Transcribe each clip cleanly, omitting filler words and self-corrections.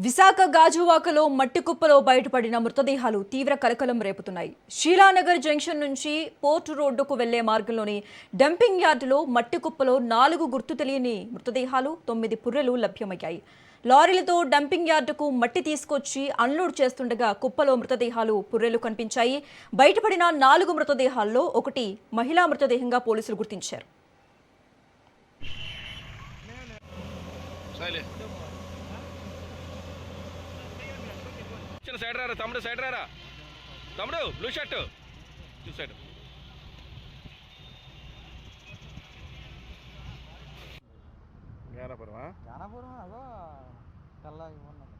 విశాఖ గాజువాకలో మట్టి కుప్పలో బయటపడిన మృతదేహాలు తీవ్ర కలకలం రేపుతున్నాయి. షీలానగర్ జంక్షన్ నుంచి పోర్టు రోడ్డుకు వెళ్లే మార్గంలోని డంపింగ్ యార్డులో మట్టి కుప్పలో 4 గుర్తు తెలియని మృతదేహాలు 9 పుర్రెలు లభ్యమయ్యాయి. లారీలతో డంపింగ్ యార్డుకు మట్టి తీసుకొచ్చి అన్లోడ్ చేస్తుండగా కుప్పలో మృతదేహాలు పుర్రెలు కనిపించాయి. బయటపడిన 4 మృతదేహాల్లో ఒకటి మహిళా మృతదేహంగా పోలీసులు గుర్తించారు. సైడ్ రారా తమ్ముడు, సైడ్ రారా తమ్ముడు, బ్లూ షర్ట్ చూసాడు. జ్ఞానపురమా? జ్ఞానపురం అదో తెల్ల ఉన్నది.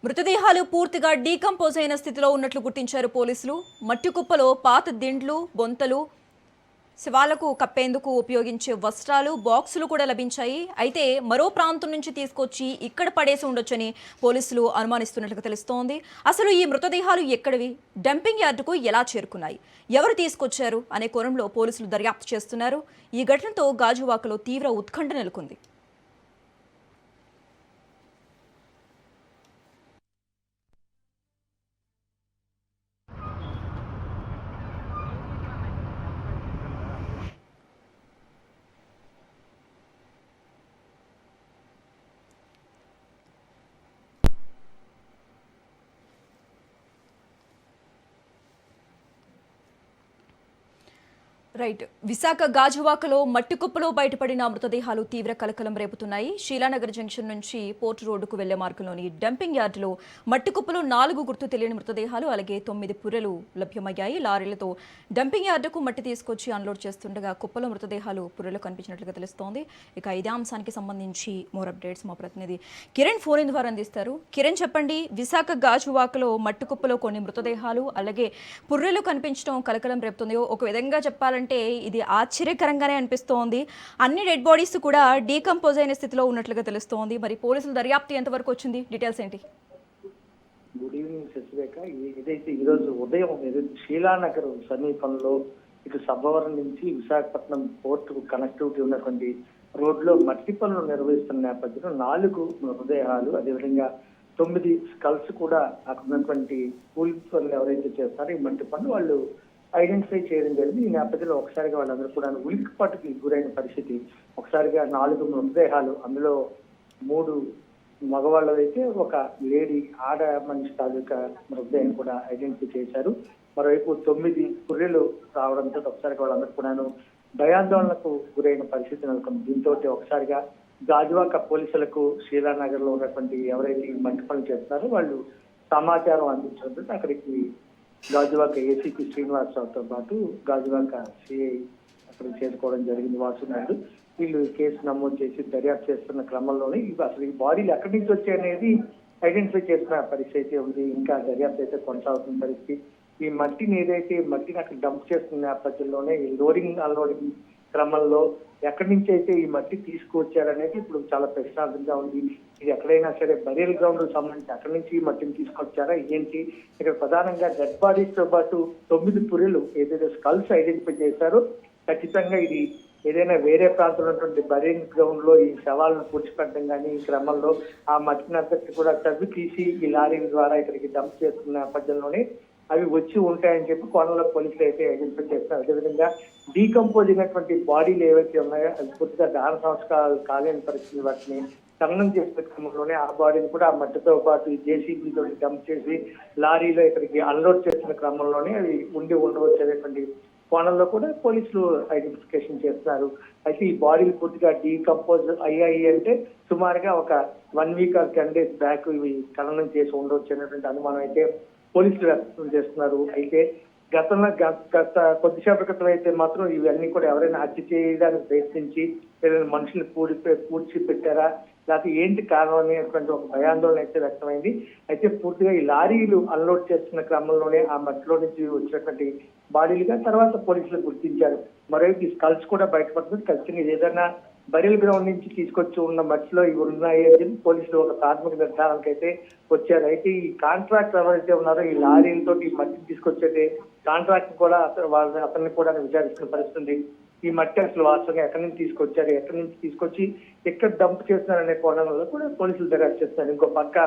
మృతదేహాలు పూర్తిగా డీకంపోజ్ అయిన స్థితిలో ఉన్నట్లు గుర్తించారు పోలీసులు. మట్టి కుప్పలో పాత దిండ్లు, బొంతలు, శవాలకు కప్పేందుకు ఉపయోగించే వస్త్రాలు, బాక్సులు కూడా లభించాయి. అయితే మరో ప్రాంతం నుంచి తీసుకొచ్చి ఇక్కడ పడేసి ఉండొచ్చని పోలీసులు అనుమానిస్తున్నట్లుగా తెలుస్తోంది. అసలు ఈ మృతదేహాలు ఎక్కడివి, డంపింగ్ యార్డుకు ఎలా చేరుకున్నాయి, ఎవరు తీసుకొచ్చారు అనే కోణంలో పోలీసులు దర్యాప్తు చేస్తున్నారు. ఈ ఘటనతో గాజువాకలో తీవ్ర ఉత్కంఠ నెలకొంది. రైట్. విశాఖ గాజువాకలో మట్టి కుప్పలో బయటపడిన మృతదేహాలు తీవ్ర కలకలం రేపుతున్నాయి. షీలానగర్ జంక్షన్ నుంచి పోర్టు రోడ్డుకు వెళ్లే మార్గంలోని డంపింగ్ యార్డులో మట్టి కుప్పలో 4 గుర్తు తెలియని మృతదేహాలు, అలాగే 9 పుర్రెలు లభ్యమయ్యాయి. లారీలతో డంపింగ్ యార్డుకు మట్టి తీసుకొచ్చి అన్లోడ్ చేస్తుండగా కుప్పలో మృతదేహాలు, పుర్రెలు కనిపించినట్లుగా తెలుస్తోంది. ఇక ఇదే అంశానికి సంబంధించి మోర్ అప్డేట్స్ మా ప్రతినిధి కిరణ్ ఫోన్ ద్వారా అందిస్తారు. కిరణ్, చెప్పండి, విశాఖ గాజువాకలో మట్టి కుప్పలో కొన్ని మృతదేహాలు, అలాగే పుర్రెలు కనిపించడం కలకలం రేపుతుంది. ఒక విధంగా చెప్పాలంటే ఇది ఆశ్చర్యకరంగానే అనిపిస్తోంది. అన్ని డెడ్ బాడీస్ కూడా డీకంపోజ్ అయిన స్థితిలో ఉన్నట్లుగా తెలుస్తోంది. మరి పోలీసుల దర్యాప్తు ఎంతవరకు వచ్చింది, డీటెయిల్స్ ఏంటి? Good evening Sasirekha. ఏదైతే ఈరోజు ఉదయం షీలానగర్ సమీపంలో ఇటు సబ్బవరం నుంచి విశాఖపట్నం పోర్టు కనెక్టివిటీ ఉన్నటువంటి రోడ్లో మట్టి పనులు నిర్వహిస్తున్న నేపథ్యంలో 4 మృతదేహాలు, అదేవిధంగా 9 స్కల్స్ కూడా అక్కడ ఉన్నటువంటి కూలి పనులు ఎవరైతే చేస్తారో ఈ మట్టి పనులు వాళ్ళు ఐడెంటిఫై చేయడం జరిగింది. ఈ నేపథ్యంలో ఒకసారిగా వాళ్ళందరూ కూడా ఉలిక్కిపాటుకి గురైన పరిస్థితి. ఒకసారిగా 4 మృతదేహాలు, అందులో 3 మగవాళ్ళైతే ఒక లేడీ ఆడ మనిషి తాలూకా మృతదేహం కూడా ఐడెంటిఫై చేశారు. మరోవైపు 9 పుర్రెలు రావడంతో ఒకసారిగా వాళ్ళందరూ కూడాను భయాందోళనకు గురైన పరిస్థితి నెలకొంది. దీంతో ఒకసారిగా గాజువాక పోలీసులకు షీలానగర్ లో ఉన్నటువంటి ఎవరైతే మట్టి పనులు చేస్తున్నారో వాళ్ళు సమాచారం అందించడంతో అక్కడికి గాజువాక ఏసీపీ శ్రీనివాసరావుతో పాటు గాజువాక సిఐ అక్కడ చేరుకోవడం జరిగింది, వాసునాయుడు. వీళ్ళు కేసు నమోదు చేసి దర్యాప్తు చేస్తున్న క్రమంలోనే అసలు ఈ బాడీలు ఎక్కడి నుంచి వచ్చాయి అనేది ఐడెంటిఫై చేస్తున్న పరిస్థితి అయితే ఉంది. ఇంకా దర్యాప్తు అయితే కొనసాగుతున్న పరిస్థితి. ఈ మట్టిని అక్కడ డంప్ చేస్తున్న నేపథ్యంలోనే ఈ లోడింగ్ అన్లోడింగ్ క్రమంలో ఎక్కడి నుంచి అయితే ఈ మట్టి తీసుకొచ్చారనేది ఇప్పుడు చాలా ప్రశ్నార్థంగా ఉంది. ఇది ఎక్కడైనా సరే బరియల్ గ్రౌండ్ సంబంధించి అక్కడి నుంచి ఈ మట్టిని తీసుకొచ్చారా ఏంటి? ఇక్కడ ప్రధానంగా డెడ్ బాడీస్ తో పాటు 9 పుర్రెలు ఏదైతే స్కల్స్ ఐడెంటిఫై చేశారో ఖచ్చితంగా ఇది ఏదైనా వేరే ప్రాంతంలో ఉన్నటువంటి బరియల్ గ్రౌండ్ లో ఈ శవాలను పూడ్చిపెట్టడం కానీ ఈ క్రమంలో ఆ మట్టిని అంతటి కూడా తవ్వి తీసి ఈ లారీల ద్వారా ఇక్కడికి డంప్ చేస్తున్న నేపథ్యంలోనే అవి వచ్చి ఉంటాయని చెప్పి కోనలో పోలీసులు అయితే ఐడెంటిఫై చేస్తారు. అదేవిధంగా డీకంపోజ్ అయినటువంటి బాడీలు ఏవైతే ఉన్నాయో అది పూర్తిగా దహన సంస్కారాలు కాలేని పరిస్థితి, వాటిని ఖననం చేసే క్రమంలోనే ఆ బాడీని కూడా ఆ మట్టితో పాటు జేసీబీతో డంప్ చేసి లారీలో ఇక్కడికి అన్లోడ్ చేసిన క్రమంలోనే అవి ఉండవచ్చేటువంటి కోణంలో కూడా పోలీసులు ఐడెంటిఫికేషన్ చేస్తున్నారు. అయితే ఈ బాడీలు పూర్తిగా డీకంపోజ్ అయ్యాయి అంటే సుమారుగా ఒక 1 వీక్ ఆర్ 10 days బ్యాక్ ఇవి ఖననం చేసి ఉండవచ్చు అనేటువంటి అనుమానం అయితే పోలీసులు వ్యక్తం చేస్తున్నారు. అయితే గత కొద్దిసేపటి క్రితం అయితే మాత్రం ఇవన్నీ కూడా ఎవరైనా హత్య చేయడానికి ప్రయత్నించి ఏదైనా మనుషులు పూడ్చి పెట్టారా, లేకపోతే ఏంటి కారణం అనేటువంటి ఒక భయాందోళన అయితే వ్యక్తమైంది. అయితే పూర్తిగా ఈ లారీలు అన్లోడ్ చేస్తున్న క్రమంలోనే ఆ మట్టిలో నుంచి వచ్చినటువంటి బాడీలుగా తర్వాత పోలీసులు గుర్తించారు. మరోవైపు ఈ స్కల్స్ కూడా బయటపడుతుంది. ఖచ్చితంగా ఏదైనా బరియల్ గ్రౌండ్ నుంచి తీసుకొచ్చి ఉన్న మట్టిలో ఇవి ఉన్నాయి అని చెప్పి పోలీసులు ఒక ప్రాథమిక నిర్ధారణకు అయితే వచ్చారు. అయితే ఈ కాంట్రాక్టర్ ఎవరైతే ఉన్నారో ఈ లారీలతో ఈ మట్టిని తీసుకొచ్చే కాంట్రాక్ట్ కూడా అతన్ని కూడా విచారిస్తున్న పరిస్థితి. ఈ మట్టి అసలు వాస్తవంగా ఎక్కడి నుంచి తీసుకొచ్చారు, ఎక్కడి నుంచి తీసుకొచ్చి ఎక్కడ డంప్ చేస్తున్నారనే కోణంలో కూడా పోలీసులు దర్యాప్తు చేస్తున్నారు. ఇంకో పక్క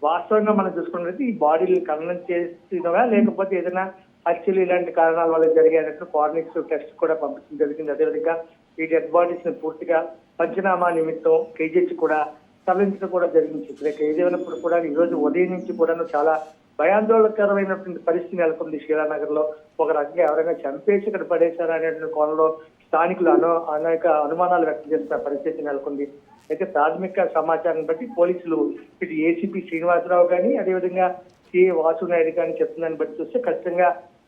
వాస్తవంగా మనం చూసుకున్నట్లయితే ఈ బాడీలు ఖననం చేసినవా లేకపోతే ఏదైనా హత్యలు ఇలాంటి కారణాల వల్ల జరిగాయన్నట్టు ఫారెన్సిక్ టెస్ట్ కూడా పంపించడం జరిగింది. అదేవిధంగా ఈ డెడ్ బాడీస్ ని పూర్తిగా పంచనామా నిమిత్తం కేజీహెచ్ కూడా తరలించడం కూడా జరిగింది. ఇక ఏదేమైనప్పుడు కూడా ఈ రోజు ఉదయం నుంచి కూడా చాలా భయాందోళనకరమైనటువంటి పరిస్థితి నెలకొంది శీలానగర్ లో. ఒక రకంగా ఎవరైనా చంపేసి ఇక్కడ పడేశారా అనేటువంటి కోణంలో స్థానికులు అనేక అనుమానాలు వ్యక్తం చేస్తున్న పరిస్థితి నెలకొంది. అయితే ప్రాథమిక సమాచారం బట్టి పోలీసులు ఇటు ఏసీపీ శ్రీనివాసరావు కానీ అదేవిధంగా సిఏ వాసు నాయుడు కానీ చెప్తుందని బట్టి చూస్తే ఖచ్చితంగా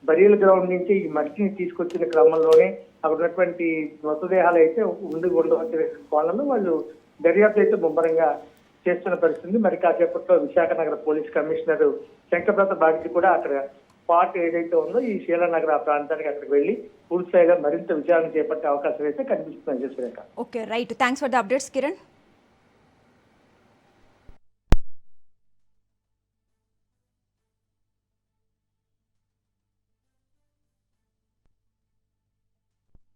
బరియల్ గ్రౌండ్ నుంచి ఈ మట్టిని తీసుకొచ్చిన క్రమంలోనే అక్కడ ఉన్నటువంటి మృతదేహాలు అయితే ఉండవలసిన కోణంలో వాళ్ళు దర్యాప్తు అయితే ముమ్మరంగా చేస్తున్న పరిస్థితి. మరి కాసేపట్లో విశాఖ నగర పోలీస్ కమిషనర్ శంకరప్రసాద్ బాగ్చి కూడా అక్కడ స్పాట్ ఏదైతే ఉందో ఈ శీలానగర్ ఆ ప్రాంతానికి అక్కడికి వెళ్లి పూర్తిస్థాయిగా మరింత విచారణ చేపట్టే అవకాశం అయితే కనిపిస్తుంది. Okay right, thanks for the updates Kiran.